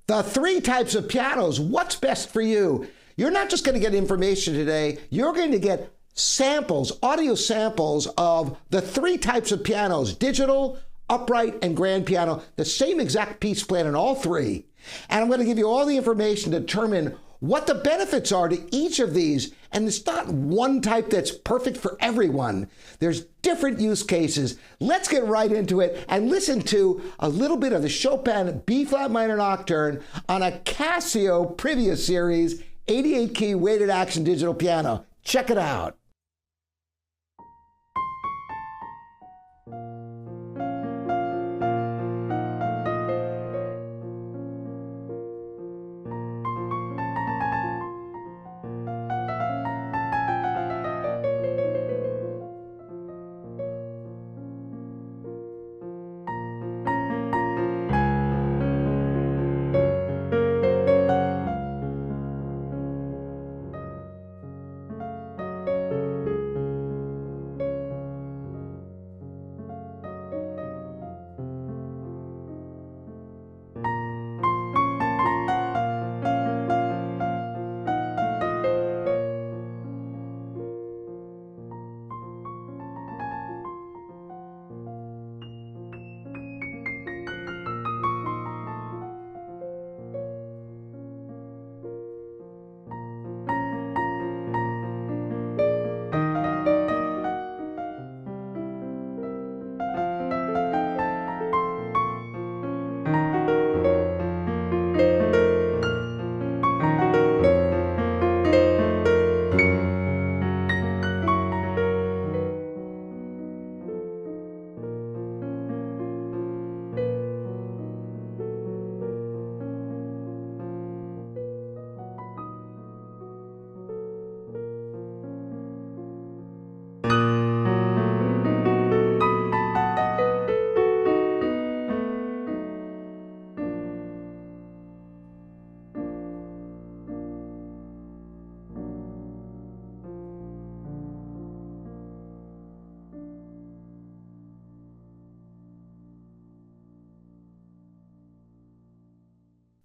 The three types of pianos, what's best for you? You're not just going to get information today, you're going to get samples, audio samples of the three types of pianos, digital, upright, and grand piano, the same exact piece plan in all three. And I'm going to give you all the information to determine what the benefits are to each of these. And it's not one type that's perfect for everyone. There's different use cases. Let's get right into it and listen to a little bit of the Chopin B-flat minor Nocturne on a Casio Privia Series 88-key weighted action digital piano. Check it out.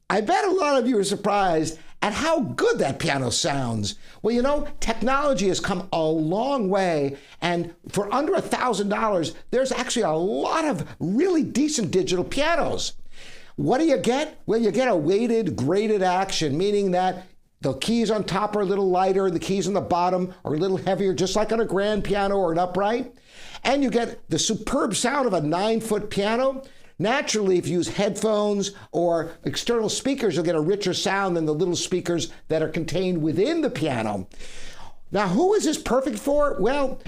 I bet a lot of you are surprised at how good that piano sounds. Well, you know, technology has come a long way, and for under $1,000, there's actually a lot of really decent digital pianos. What do you get? Well, you get a weighted, graded action, meaning that the keys on top are a little lighter, the keys on the bottom are a little heavier, just like on a grand piano or an upright. And you get the superb sound of a 9-foot piano. Naturally, if you use headphones or external speakers, you'll get a richer sound than the little speakers that are contained within the piano. Now, who is this perfect for? Well,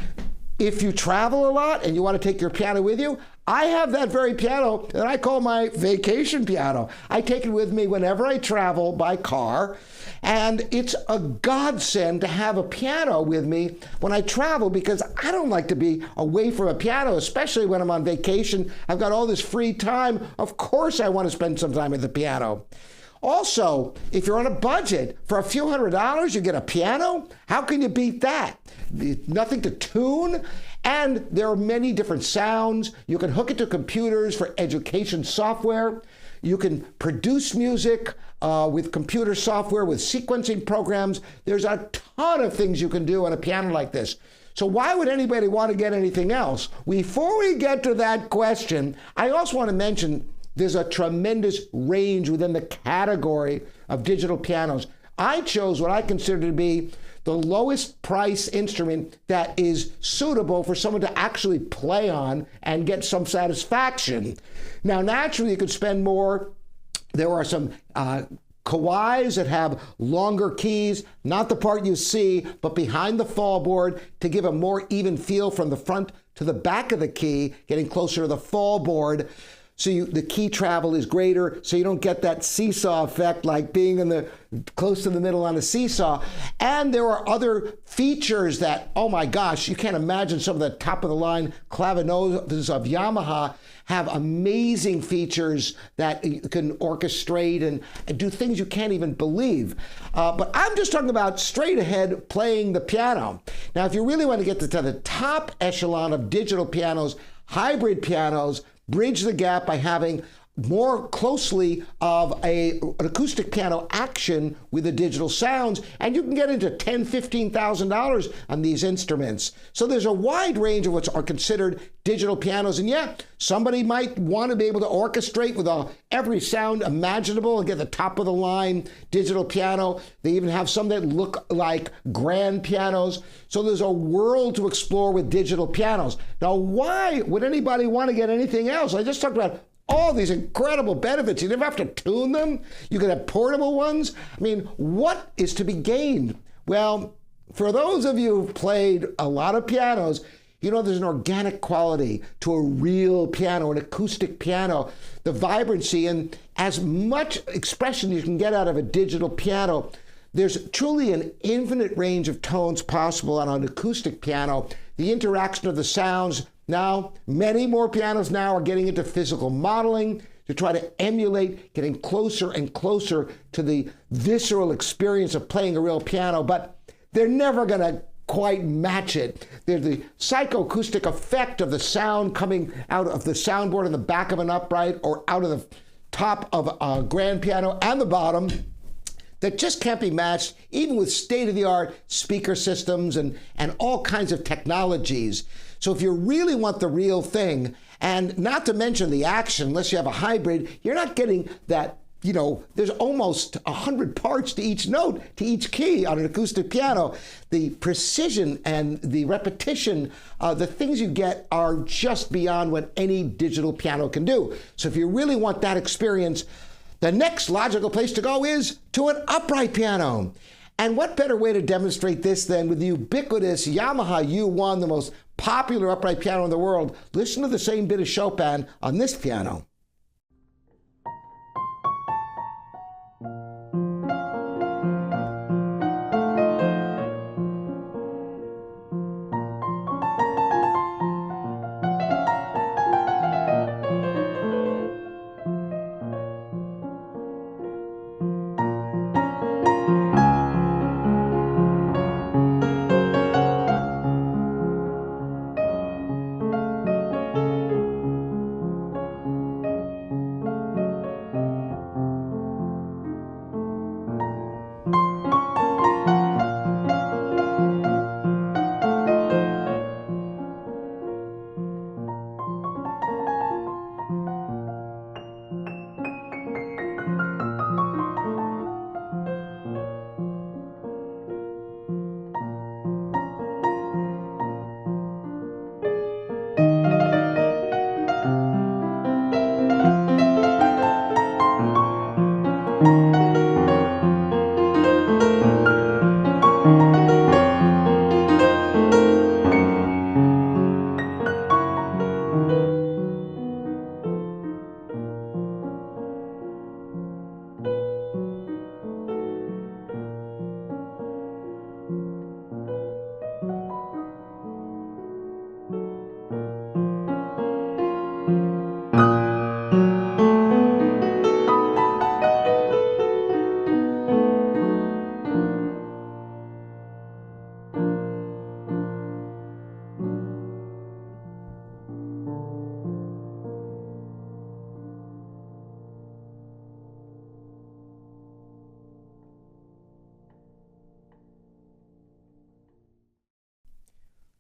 if you travel a lot and you want to take your piano with you, I have that very piano that I call my vacation piano. I take it with me whenever I travel by car, and it's a godsend to have a piano with me when I travel, because I don't like to be away from a piano, especially when I'm on vacation. I've got all this free time. Of course I want to spend some time at the piano. Also, if you're on a budget, for a few $100s, you get a piano. How can you beat that? Nothing to tune, and there are many different sounds. You can hook it to computers for education software. You can produce music with computer software, with sequencing programs. There's a ton of things you can do on a piano like this. So why would anybody want to get anything else? Before we get to that question, I also want to mention there's a tremendous range within the category of digital pianos. I chose what I consider to be the lowest price instrument that is suitable for someone to actually play on and get some satisfaction. Now, naturally, you could spend more. There are some Kawais that have longer keys, not the part you see, but behind the fall board to give a more even feel from the front to the back of the key, getting closer to the fall board. So the key travel is greater, so you don't get that seesaw effect like being close to the middle on a seesaw. And there are other features that, oh my gosh, you can't imagine. Some of the top of the line clavinos of Yamaha have amazing features that you can orchestrate and do things you can't even believe. But I'm just talking about straight ahead playing the piano. Now, if you really want to get to the top echelon of digital pianos, hybrid pianos bridge the gap by having more closely of an acoustic piano action with the digital sounds, and you can get into $10,000, $15,000 on these instruments. So there's a wide range of what are considered digital pianos, and yeah, somebody might want to be able to orchestrate with every sound imaginable and get the top of the line digital piano. They even have some that look like grand pianos. So there's a world to explore with digital pianos. Now, why would anybody want to get anything else? I just talked about all these incredible benefits. You never have to tune them. You can have portable ones. I mean, what is to be gained? Well, for those of you who've played a lot of pianos, you know there's an organic quality to a real piano, an acoustic piano, the vibrancy, and as much expression you can get out of a digital piano. There's truly an infinite range of tones possible on an acoustic piano. The interaction of the sounds. Now, many more pianos now are getting into physical modeling to try to emulate getting closer and closer to the visceral experience of playing a real piano, but they're never going to quite match it. There's the psychoacoustic effect of the sound coming out of the soundboard in the back of an upright or out of the top of a grand piano and the bottom that just can't be matched, even with state-of-the-art speaker systems and all kinds of technologies. So if you really want the real thing, and not to mention the action, unless you have a hybrid, you're not getting that, there's almost 100 parts to each note, to each key on an acoustic piano. The precision and the repetition, the things you get are just beyond what any digital piano can do. So if you really want that experience, the next logical place to go is to an upright piano. And what better way to demonstrate this than with the ubiquitous Yamaha U1, the most popular upright piano in the world. Listen to the same bit of Chopin on this piano.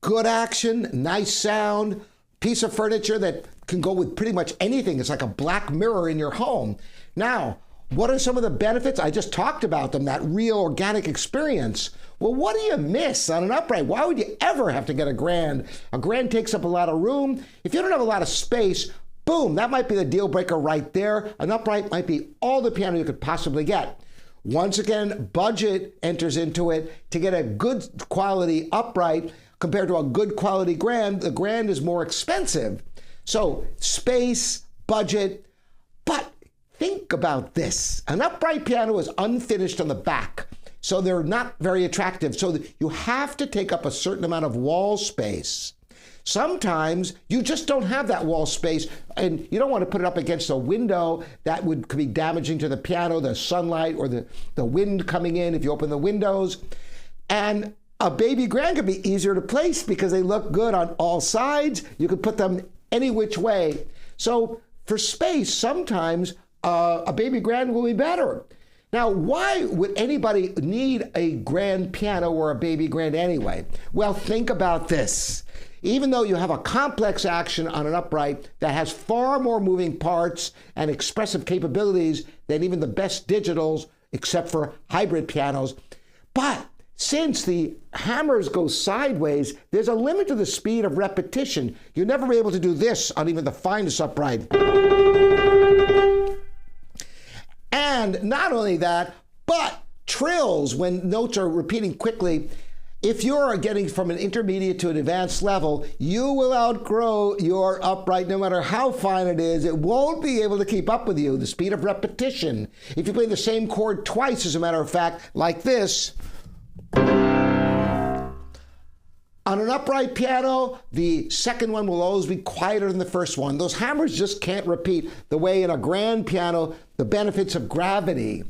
Good action, nice sound, piece of furniture that can go with pretty much anything. It's like a black mirror in your home. Now, what are some of the benefits? I just talked about them, that real organic experience. Well, what do you miss on an upright? Why would you ever have to get a grand? A grand takes up a lot of room. If you don't have a lot of space, boom, that might be the deal breaker right there. An upright might be all the piano you could possibly get. Once again, budget enters into it. To get a good quality upright compared to a good quality grand, the grand is more expensive. So space, budget, but think about this. An upright piano is unfinished on the back, so they're not very attractive. So you have to take up a certain amount of wall space. Sometimes you just don't have that wall space, and you don't want to put it up against a window. That could be damaging to the piano, the sunlight or the wind coming in if you open the windows. And a baby grand could be easier to place because they look good on all sides. You could put them any which way. So for space, sometimes a baby grand will be better. Now, why would anybody need a grand piano or a baby grand anyway? Well, think about this. Even though you have a complex action on an upright that has far more moving parts and expressive capabilities than even the best digitals, except for hybrid pianos, but since the hammers go sideways, there's a limit to the speed of repetition. You'll never be able to do this on even the finest upright. And not only that, but trills, when notes are repeating quickly, if you're getting from an intermediate to an advanced level, you will outgrow your upright no matter how fine it is. It won't be able to keep up with you, the speed of repetition. If you play the same chord twice, as a matter of fact, like this, on an upright piano, the second one will always be quieter than the first one. Those hammers just can't repeat the way in a grand piano, the benefits of gravity.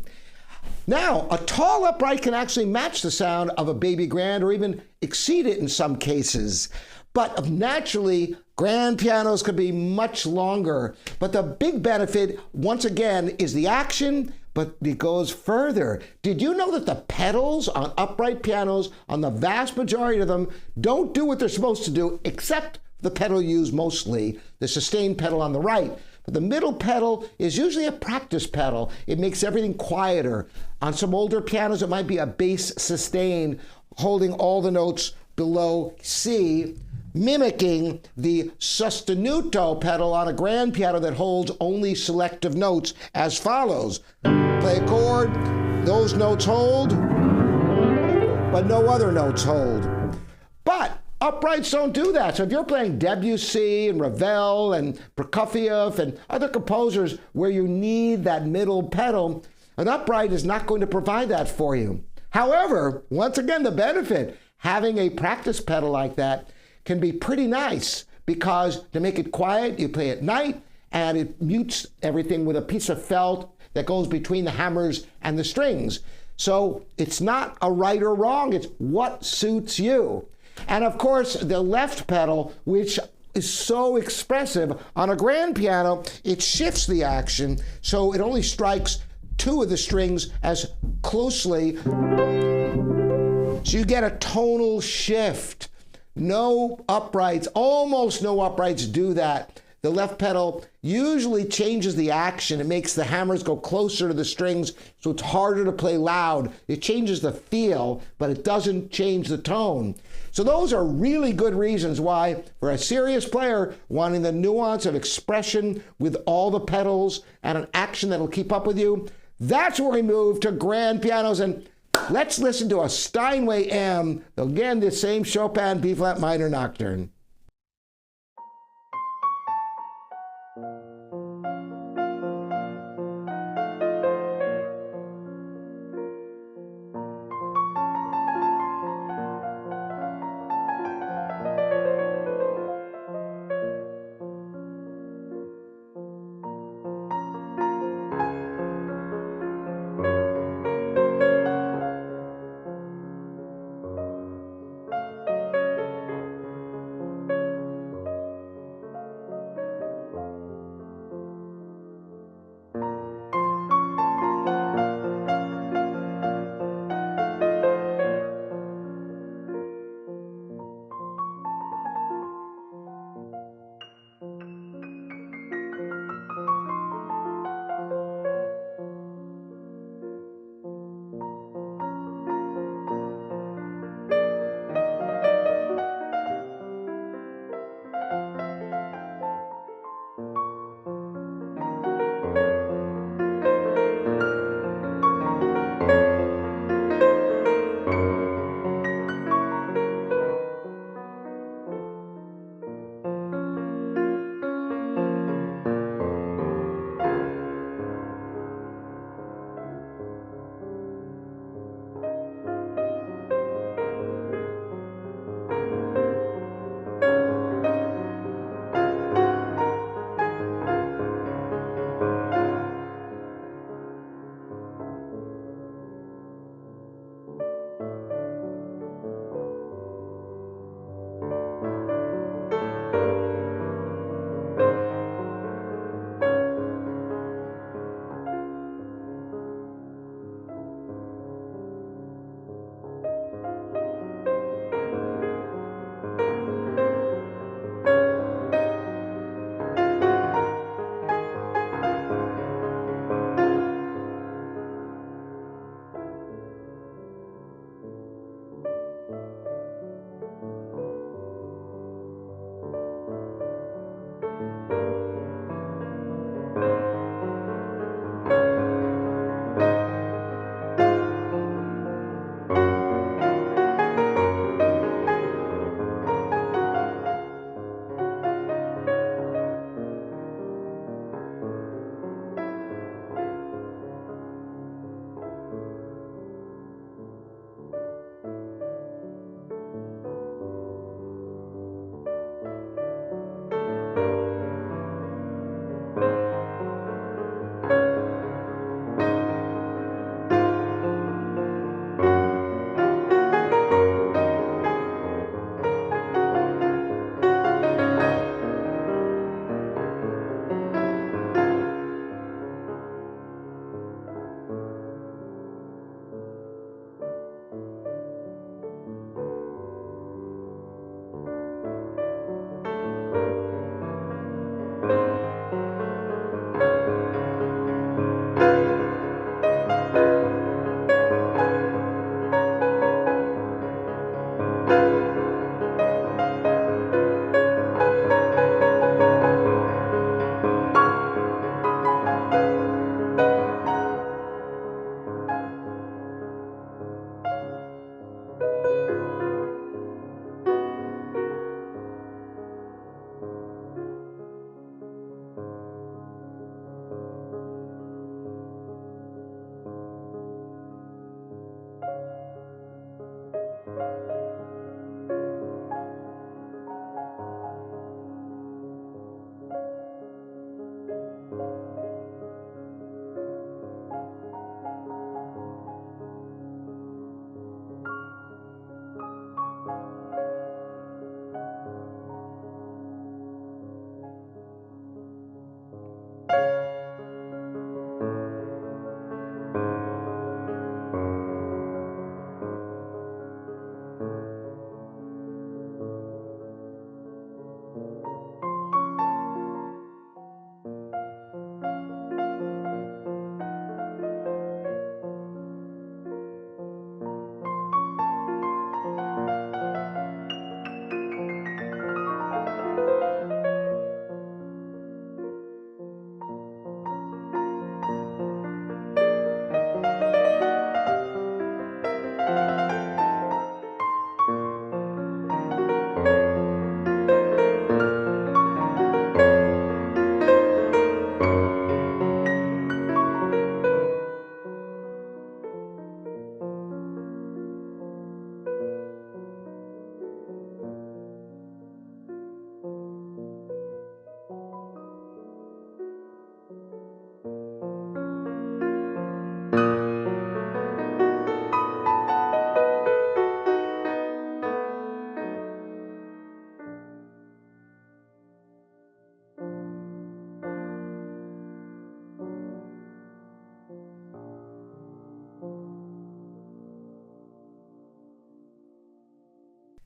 Now, a tall upright can actually match the sound of a baby grand or even exceed it in some cases. But naturally, grand pianos could be much longer. But the big benefit, once again, is the action, but it goes further. Did you know that the pedals on upright pianos, on the vast majority of them, don't do what they're supposed to do, except the pedal used mostly, the sustain pedal on the right. But the middle pedal is usually a practice pedal. It makes everything quieter. On some older pianos, it might be a bass sustain holding all the notes below C, mimicking the sostenuto pedal on a grand piano that holds only selective notes as follows. Play a chord, those notes hold, but no other notes hold. But uprights don't do that. So if you're playing Debussy and Ravel and Prokofiev and other composers where you need that middle pedal, an upright is not going to provide that for you. However, once again, the benefit, having a practice pedal like that can be pretty nice, because to make it quiet, you play at night and it mutes everything with a piece of felt that goes between the hammers and the strings. So it's not a right or wrong, it's what suits you. And of course, the left pedal, which is so expressive on a grand piano, it shifts the action, so it only strikes two of the strings as closely. So you get a tonal shift. No uprights, almost no uprights do that. The left pedal usually changes the action. It makes the hammers go closer to the strings, so it's harder to play loud. It changes the feel, but it doesn't change the tone. So those are really good reasons why, for a serious player wanting the nuance of expression with all the pedals and an action that'll keep up with you, that's where we move to grand pianos. And let's listen to a Steinway M, again, the same Chopin B-flat minor nocturne.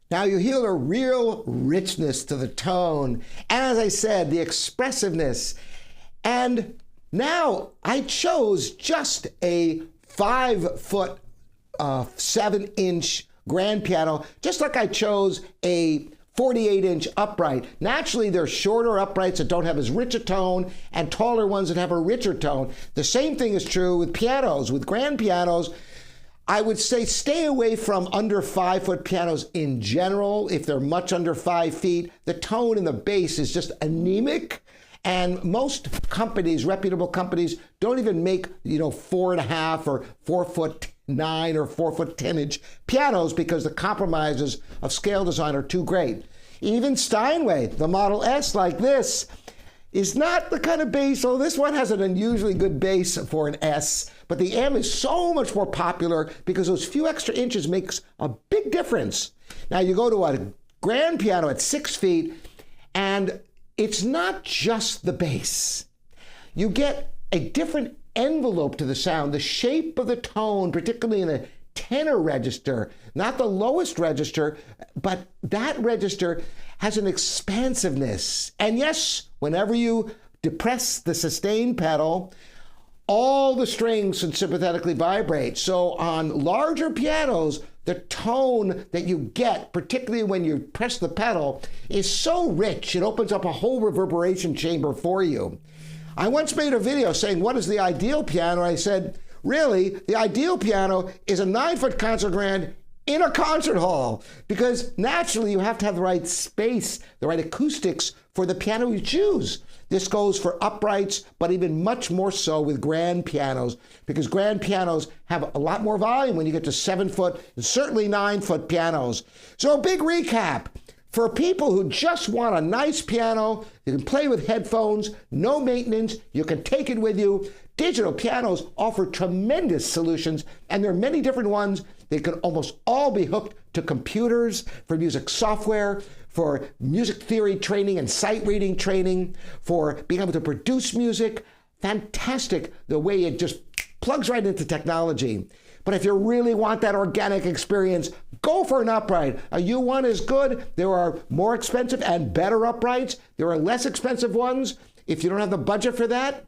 Now you hear the real richness to the tone, and as I said, the expressiveness. And now I chose just a 5-foot, 7-inch grand piano, just like I chose a 48-inch upright. Naturally, there are shorter uprights that don't have as rich a tone and taller ones that have a richer tone. The same thing is true with pianos. With grand pianos, I would say stay away from under 5-foot pianos in general. If they're much under 5 feet, the tone in the bass is just anemic. And most companies, reputable companies, don't even make, 4.5 or 4'9" or 4'10" pianos because the compromises of scale design are too great. Even Steinway, the Model S like this, is not the kind of bass. So this one has an unusually good bass for an S, but the M is so much more popular because those few extra inches makes a big difference. Now you go to a grand piano at 6 feet, and it's not just the bass. You get a different envelope to the sound, the shape of the tone, particularly in a tenor register, not the lowest register, but that register has an expansiveness. And yes, whenever you depress the sustain pedal, all the strings can sympathetically vibrate. So on larger pianos, the tone that you get, particularly when you press the pedal, is so rich, it opens up a whole reverberation chamber for you. I once made a video saying, what is the ideal piano? I said, really, the ideal piano is a 9-foot concert grand in a concert hall, because naturally you have to have the right space, the right acoustics for the piano you choose. This goes for uprights, but even much more so with grand pianos, because grand pianos have a lot more volume when you get to 7-foot and certainly 9-foot pianos. So a big recap. For people who just want a nice piano, you can play with headphones, no maintenance, you can take it with you. Digital pianos offer tremendous solutions, and there are many different ones. They can almost all be hooked to computers for music software, for music theory training and sight reading training, for being able to produce music. Fantastic the way it just plugs right into technology. But if you really want that organic experience, go for an upright. A U1 is good. There are more expensive and better uprights. There are less expensive ones if you don't have the budget for that.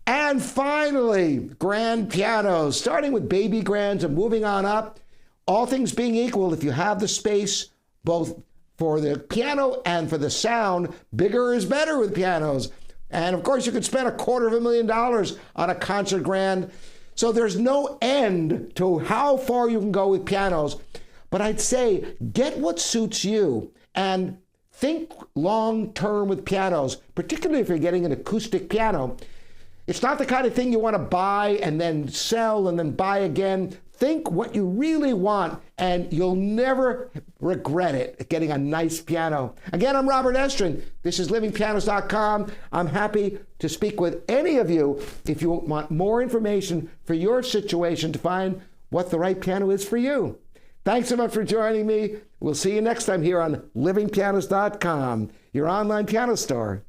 And finally, grand pianos, starting with baby grands and moving on up. All things being equal, if you have the space, both for the piano and for the sound, bigger is better with pianos. And of course, you could spend $250,000 on a concert grand. So there's no end to how far you can go with pianos. But I'd say get what suits you and think long term with pianos, particularly if you're getting an acoustic piano. It's not the kind of thing you want to buy and then sell and then buy again. Think what you really want, and you'll never regret it, getting a nice piano. Again, I'm Robert Estrin. This is livingpianos.com. I'm happy to speak with any of you if you want more information for your situation to find what the right piano is for you. Thanks so much for joining me. We'll see you next time here on livingpianos.com, your online piano store.